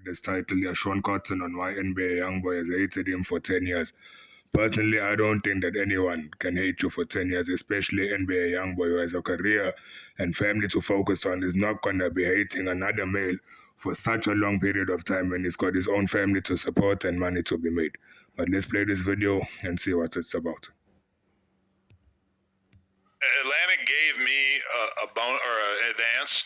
This title here, Shawn Cotton, on why NBA Youngboy has hated him for 10 years. Personally, I don't think that anyone can hate you for 10 years, especially NBA Youngboy who has a career and family to focus on. Is not going to be hating another male for such a long period of time when he's got his own family to support and money to be made. But let's play this video and see what it's about. Atlantic gave me a bone or an advance,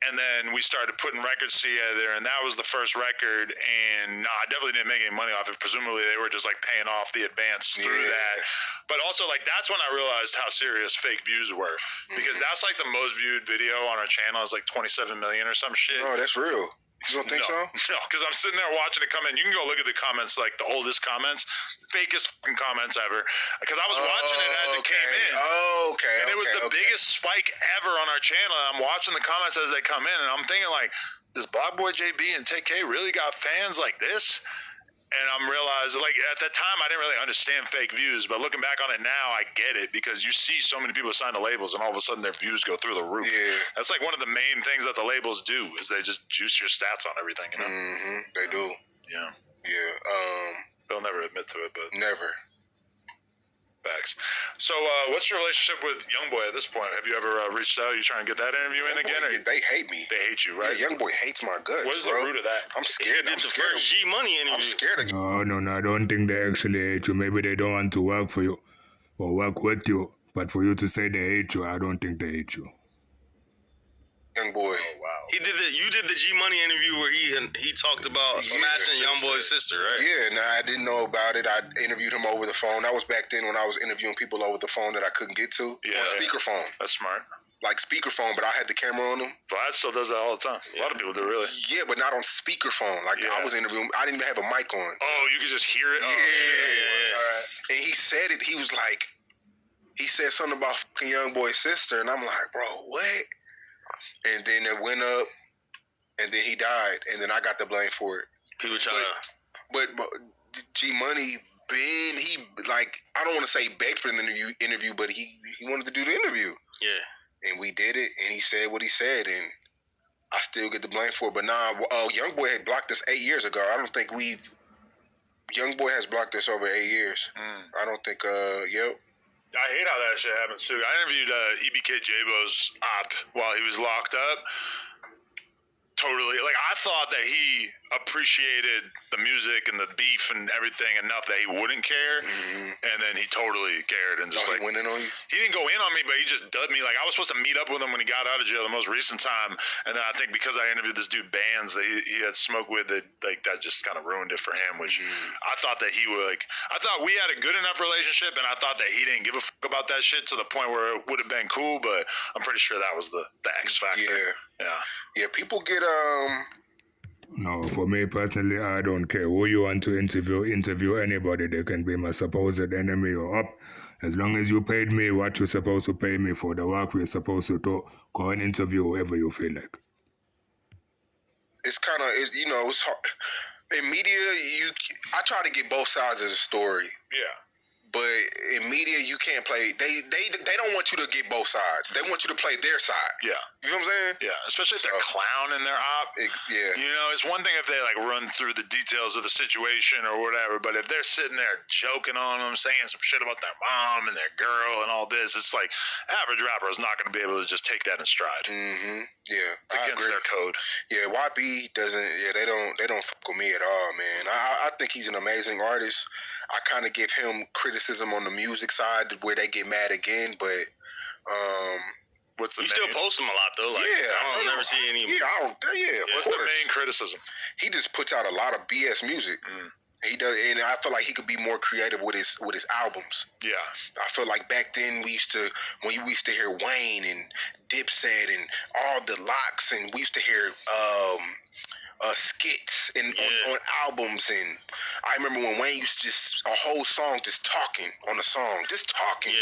and then we started putting records together, and that was the first record. And no, I definitely didn't make any money off it. Presumably, they were just like paying off the advance through that. But also, like, that's when I realized how serious fake views were, because that's like the most viewed video on our channel is like 27 million or some shit. No, that's real. You don't think so? No, because I'm sitting there watching it come in. You can go look at the comments, like the oldest comments, fakest fucking comments ever. Because I was watching it as it came in. Okay. And it was the biggest spike ever on our channel. I'm watching the comments as they come in, and I'm thinking, like, does Black Boy JB and TK really got fans like this? And I'm realizing, like, at that time, I didn't really understand fake views, but looking back on it now, I get it, because you see so many people sign to labels, and all of a sudden their views go through the roof. Yeah. That's like one of the main things that the labels do, is they just juice your stats on everything, you know? Mm-hmm. They do. Yeah. Yeah. They'll never admit to it, but Never. facts. So, what's your relationship with Youngboy at this point? Have you ever reached out? You trying to get that interview in again? Or They hate me. they hate you, right? Yeah, Youngboy hates my guts, What is bro. the root of that? I'm scared. Did the first G Money interview? I'm scared of No, I don't think they actually hate you. Maybe they don't want to work for you or work with you. But for you to say they hate you, I don't think they hate you. Youngboy. Oh, wow. You did the G Money interview where he talked about smashing Youngboy's sister, right? Yeah, I didn't know about it. I interviewed him over the phone. That was back then when I was interviewing people over the phone that I couldn't get to. Yeah. On speakerphone. That's smart. Like speakerphone, but I had the camera on him. Vlad still does that all the time. A lot of people do, really. Yeah, but not on speakerphone. Like, I was interviewing, I didn't even have a mic on. Oh, you could just hear it? Yeah. Oh, all right. And he said it, he was like, he said something about fucking Youngboy's sister, and I'm like, bro, what? And then it went up, and then he died, and then I got the blame for it. People trying But G Money, he, like, I don't want to say begged for the interview, but he wanted to do the interview. Yeah. And we did it, and he said what he said, and I still get the blame for it. But nah, Youngboy had blocked us 8 years ago. I don't think Youngboy has blocked us over 8 years. I don't think, yep. I hate how that shit happens, too. I interviewed EBK Jabo's op while he was locked up. Totally. Like, I thought that he appreciated the music and the beef and everything enough that he wouldn't care. And then he totally cared and just He went in on you? He didn't go in on me, but he just dubbed me. Like, I was supposed to meet up with him when he got out of jail the most recent time. And then I think because I interviewed this dude Bands that he had smoked with, that just kind of ruined it for him, which I thought that he would, I thought we had a good enough relationship, and I thought that he didn't give a fuck about that shit to the point where it would have been cool, but I'm pretty sure that was the X factor. Yeah, people get No, for me personally, I don't care who you want to interview anybody. They can be my supposed enemy or up. As long as you paid me what you're supposed to pay me for the work we're supposed to do, go and interview whoever you feel like. it's kind of, it's hard. In media, I try to get both sides of the story. Yeah. But in media, you can't play. They don't want you to get both sides. They want you to play their side. Yeah. You know what I'm saying? Yeah, especially if they're clowning their op. Yeah. You know, it's one thing if they like run through the details of the situation or whatever, but if they're sitting there joking on them, saying some shit about their mom and their girl and all this, it's like average rapper is not going to be able to just take that in stride. Yeah, it's against their code. Yeah, YB doesn't. Yeah, they don't fuck with me at all, man. I think he's an amazing artist. I kind of give him criticism on the music side where they get mad again, but what's the you still post him a lot though? Like, I don't never see any. What's the main criticism? He just puts out a lot of BS music. He does, and I feel like he could be more creative with his albums. Yeah, I feel like back then when we used to hear Wayne and Dipset and all the locks, and we used to hear skits and on albums, and I remember when Wayne used to just a whole song just talking on the song, just talking.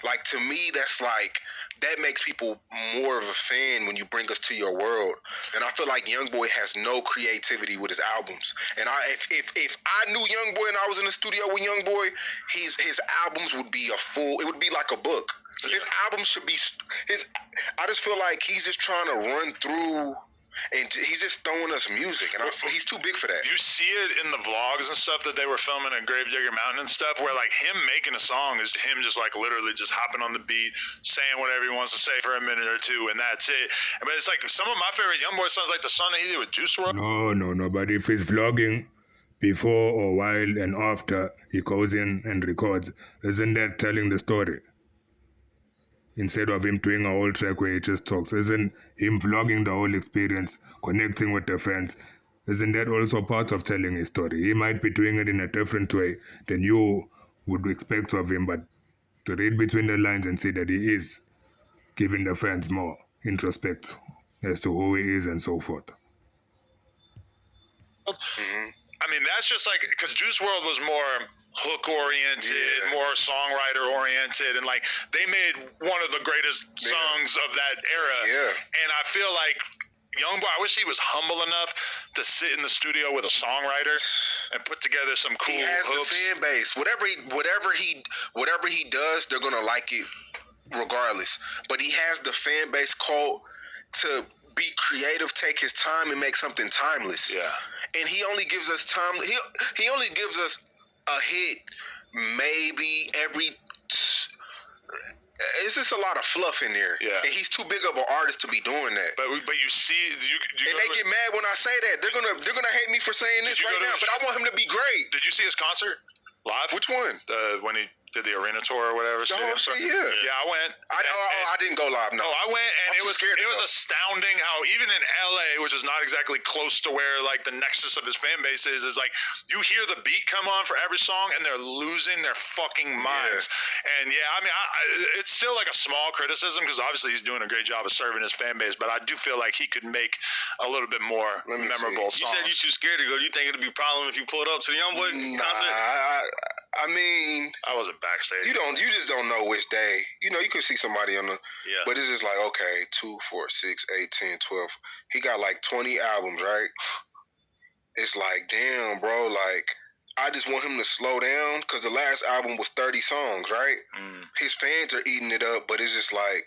Like, to me, that's like, that makes people more of a fan when you bring us to your world. And I feel like Youngboy has no creativity with his albums. And if I knew Youngboy and I was in the studio with Youngboy, his albums would be it would be like a book. His album should be I just feel like he's just trying to run through and he's just throwing us music, and he's too big for that. You see it in the vlogs and stuff that they were filming at Gravedigger Mountain and stuff, where like him making a song is him just like literally just hopping on the beat, saying whatever he wants to say for a minute or two, and that's it. But it's like some of my favorite Youngboy songs, like the song that he did with Juice WRLD. No. But if he's vlogging before or while and after he goes in and records, isn't that telling the story? Instead of him doing a whole track where he just talks, isn't him vlogging the whole experience, connecting with the fans? Isn't that also part of telling his story? He might be doing it in a different way than you would expect of him, but to read between the lines and see that he is giving the fans more introspect as to who he is and so forth. I mean, that's just like, because Juice WRLD was more hook-oriented, more songwriter-oriented, and like, they made one of the greatest songs of that era. Yeah. And I feel like Youngboy, I wish he was humble enough to sit in the studio with a songwriter and put together some cool He has hooks. the fan base. Whatever he does, they're gonna like it regardless. But he has the fan base called to be creative, take his time, and make something timeless. Yeah. And he only gives us time. He only gives us a hit maybe every. It's just a lot of fluff in there. Yeah. And he's too big of an artist to be doing that. But you see, you And they get mad when I say that. They're gonna hate me for saying this you right go to now. a But I want him to be great. Did you see his concert live? Which one? When he did the arena tour or whatever. Oh, shit, yeah. Yeah, I went. I didn't go live. No, I went, and I'm it too was scared to it was go. astounding how even in LA, which is not exactly close to where like the nexus of his fan base is like you hear the beat come on for every song, and they're losing their fucking minds. And yeah, I mean, it's still like a small criticism because obviously he's doing a great job of serving his fan base, but I do feel like he could make a little bit more memorable songs. You said you're too scared to go. You think it'd be a problem if you pulled up to the Youngboy concert? I mean, I wasn't backstage. You just don't know which day. You know, you could see somebody on the, but it's just like, okay, 2, 4, 6, 8, 10, 12. He got like 20 albums, right? It's like, damn, bro, like, I just want him to slow down because the last album was 30 songs, right? His fans are eating it up, but it's just like,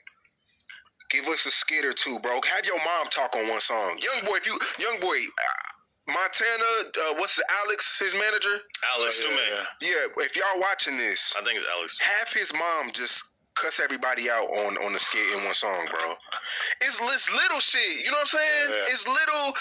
give us a skit or two, bro. Have your mom talk on one song. Youngboy, Montana, what's Alex, his manager? Alex, Yeah, if y'all watching this, I think it's Alex. have his mom just cuss everybody out on the skit in one song, bro. It's little shit, you know what I'm saying? Yeah. It's little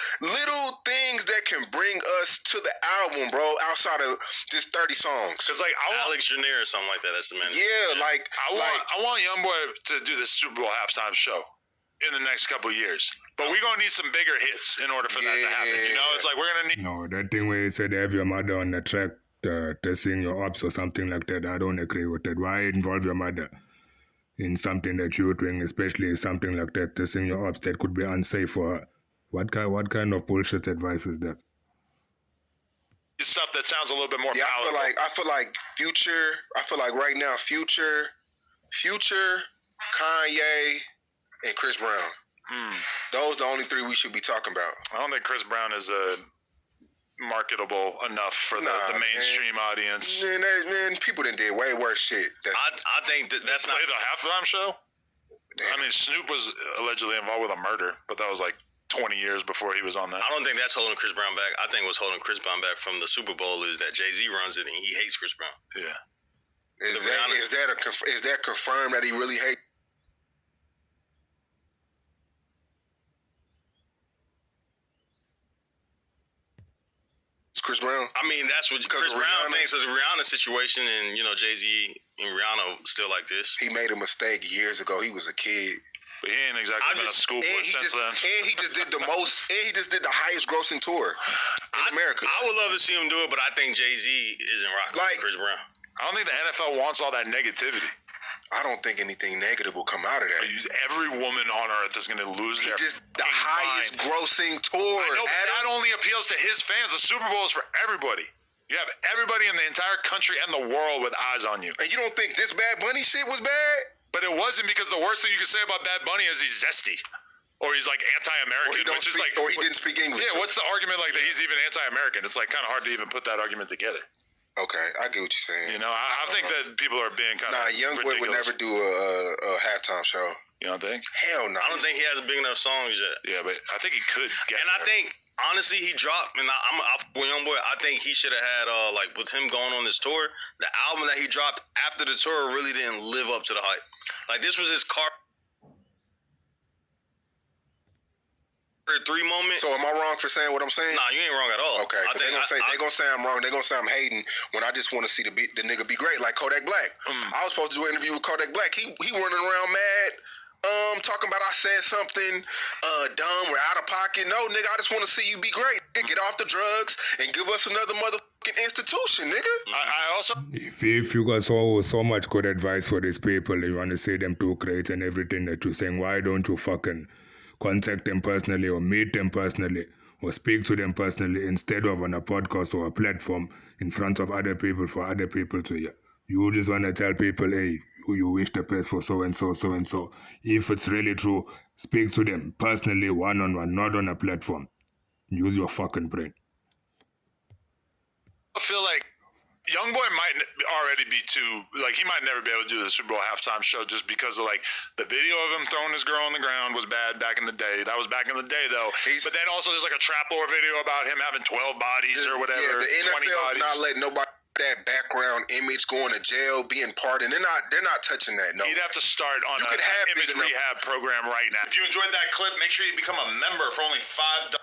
things that can bring us to the album, bro, outside of just 30 songs. Because like Alex Janier or something like that. That's the manager. Yeah, like I want Youngboy to do this Super Bowl halftime show in the next couple of years. But we're going to need some bigger hits in order for that to happen. You know, it's like we're going to need... No, that thing where you said have your mother on the track testing your ops or something like that, I don't agree with that. Why involve your mother in something that you're doing, especially something like that, testing your ops that could be unsafe for her? What kind of bullshit advice is that? Stuff that sounds a little bit more palatable. I feel like Future, right now, Future, Kanye, and Chris Brown. Those are the only three we should be talking about. I don't think Chris Brown is marketable enough for the mainstream audience. Man, people done did way worse shit. I think that's not the halftime show. Damn. I mean, Snoop was allegedly involved with a murder, but that was like 20 years before he was on that. I don't think that's holding Chris Brown back. I think what's holding Chris Brown back from the Super Bowl is that Jay-Z runs it and he hates Chris Brown. Yeah. Is that confirmed that he really hates? Chris Brown? I mean, that's what Chris Brown thinks is a Rihanna situation, and, you know, Jay-Z and Rihanna still like this. He made a mistake years ago. He was a kid. But he ain't exactly been a schoolboy since then. And he just did the most, and he just did the highest grossing tour in America. I would love to see him do it, but I think Jay-Z isn't rocking with Chris Brown. I don't think the NFL wants all that negativity. I don't think anything negative will come out of that. Every woman on earth is going to lose their just the highest grossing tour. I know, but that only appeals to his fans. The Super Bowl is for everybody. You have everybody in the entire country and the world with eyes on you. And you don't think this Bad Bunny shit was bad? But it wasn't, because the worst thing you can say about Bad Bunny is he's zesty. Or he's like anti-American, or he didn't speak English. Yeah, what's the argument like that he's even anti-American? It's like kind of hard to even put that argument together. Okay, I get what you're saying. You know, I think that people are being kind of Youngboy would never do a halftime show. You don't think? Hell no. I don't think he has big enough songs yet. Yeah, but I think he could get. And there. I think honestly, he dropped. And I'm with Youngboy. I think he should have had like with him going on this tour, the album that he dropped after the tour really didn't live up to the hype. Like this was his Carter 3 moment. So am I wrong for saying what I'm saying? Nah, you ain't wrong at all. Okay, they're gonna say I'm wrong. They're gonna say I'm hating when I just want to see the nigga be great, like Kodak Black. I was supposed to do an interview with Kodak Black. He running around mad, talking about I said something dumb or out of pocket. No, nigga, I just want to see you be great. Get off the drugs and give us another motherfucking institution, nigga. I also If you got so much good advice for these people, you want to see them too great and everything that you're saying, why don't you fucking contact them personally or meet them personally or speak to them personally instead of on a podcast or a platform in front of other people for other people to hear? You just want to tell people, hey, you wish the best for so-and-so, so-and-so. If it's really true, speak to them personally, one-on-one, not on a platform. Use your fucking brain. feel like Youngboy might already be too, like, he might never be able to do the Super Bowl halftime show just because of, like, the video of him throwing his girl on the ground was bad back in the day. That was back in the day, though. But then also there's, like, a trap lore video about him having 12 bodies or whatever. Yeah, the 20 NFL's bodies. not letting nobody that background image going to jail, being pardoned. They're not touching that. No, He'd have to start on You an could have image big enough- rehab program right now. If you enjoyed that clip, make sure you become a member for only $5.